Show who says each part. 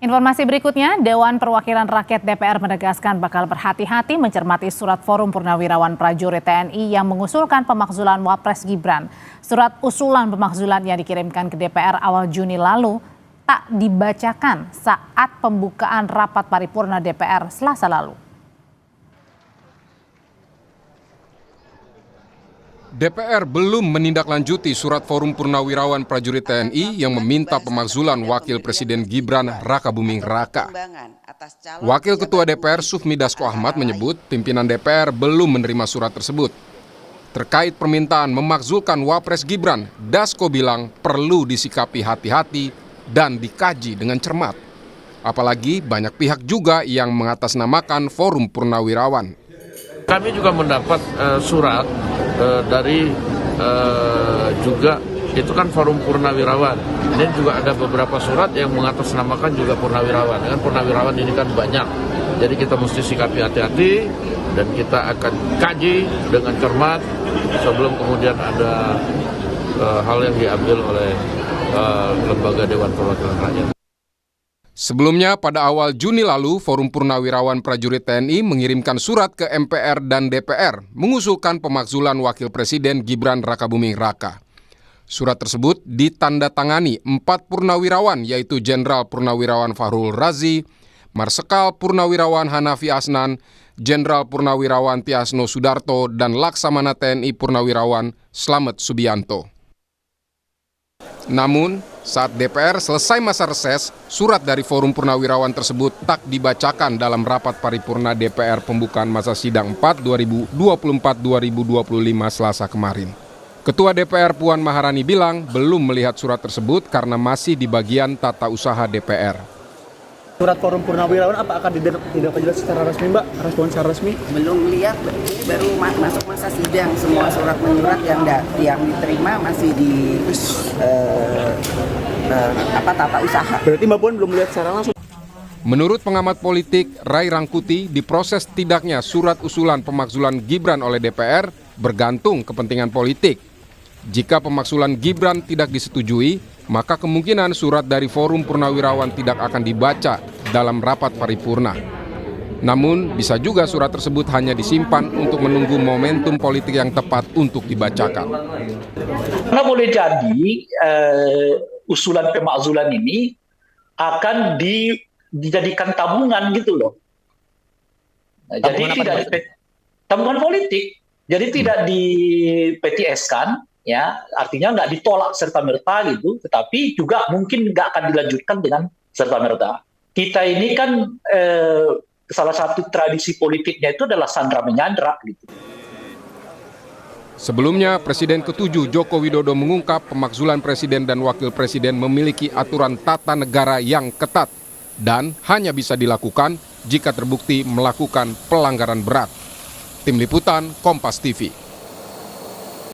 Speaker 1: Informasi berikutnya, Dewan Perwakilan Rakyat DPR menegaskan bakal berhati-hati mencermati surat Forum Purnawirawan Prajurit TNI yang mengusulkan pemakzulan Wapres Gibran. Surat usulan pemakzulan yang dikirimkan ke DPR awal Juni lalu tak dibacakan saat pembukaan rapat paripurna DPR Selasa lalu.
Speaker 2: DPR belum menindaklanjuti surat Forum Purnawirawan Prajurit TNI yang meminta pemakzulan Wakil Presiden Gibran Rakabuming Raka. Wakil Ketua DPR Sufmi Dasko Ahmad menyebut pimpinan DPR belum menerima surat tersebut. Terkait permintaan memakzulkan Wapres Gibran, Dasko bilang perlu disikapi hati-hati dan dikaji dengan cermat. Apalagi banyak pihak juga yang mengatasnamakan Forum Purnawirawan.
Speaker 3: Kami juga mendapat surat dari juga itu kan Forum Purnawirawan. Ini juga ada beberapa surat yang mengatasnamakan juga Purnawirawan. Dengan Purnawirawan ini kan banyak. Jadi kita mesti sikapi hati-hati dan kita akan kaji dengan cermat sebelum kemudian ada hal yang diambil oleh lembaga Dewan Perwakilan Rakyat.
Speaker 2: Sebelumnya, pada awal Juni lalu, Forum Purnawirawan Prajurit TNI mengirimkan surat ke MPR dan DPR mengusulkan pemakzulan Wakil Presiden Gibran Rakabuming Raka. Surat tersebut ditandatangani 4 purnawirawan, yaitu Jenderal Purnawirawan Fahrul Razi, Marsekal Purnawirawan Hanafi Asnan, Jenderal Purnawirawan Tiasno Sudarto, dan Laksamana TNI Purnawirawan Slamet Subianto. Namun, saat DPR selesai masa reses, surat dari Forum Purnawirawan tersebut tak dibacakan dalam rapat paripurna DPR pembukaan masa sidang 4 2024-2025 Selasa kemarin. Ketua DPR Puan Maharani bilang belum melihat surat tersebut karena masih di bagian tata usaha DPR.
Speaker 4: Surat Forum Purnawirawan apa akan ditindaklanjuti secara resmi, Mbak? Respon secara resmi?
Speaker 5: Belum lihat, baru masuk masa sidang. Semua surat menyurat yang diterima masih di tata usaha.
Speaker 4: Berarti Mbak Puan belum melihat secara langsung?
Speaker 2: Menurut pengamat politik Ray Rangkuti, diproses tidaknya surat usulan pemakzulan Gibran oleh DPR bergantung kepentingan politik. Jika pemakzulan Gibran tidak disetujui, maka kemungkinan surat dari Forum Purnawirawan tidak akan dibaca dalam rapat paripurna. Namun, bisa juga surat tersebut hanya disimpan untuk menunggu momentum politik yang tepat untuk dibacakan.
Speaker 6: Karena boleh jadi usulan pemakzulan ini akan dijadikan tabungan gitu loh. Nah, jadi tidak tabungan politik, jadi tidak di PTS-kan. Ya, artinya nggak ditolak serta-merta gitu, tetapi juga mungkin nggak akan dilanjutkan dengan serta-merta. Kita ini kan salah satu tradisi politiknya itu adalah sandra menyandra gitu.
Speaker 2: Sebelumnya, Presiden ke-7 Joko Widodo mengungkap pemakzulan Presiden dan Wakil Presiden memiliki aturan tata negara yang ketat dan hanya bisa dilakukan jika terbukti melakukan pelanggaran berat. Tim Liputan, Kompas TV.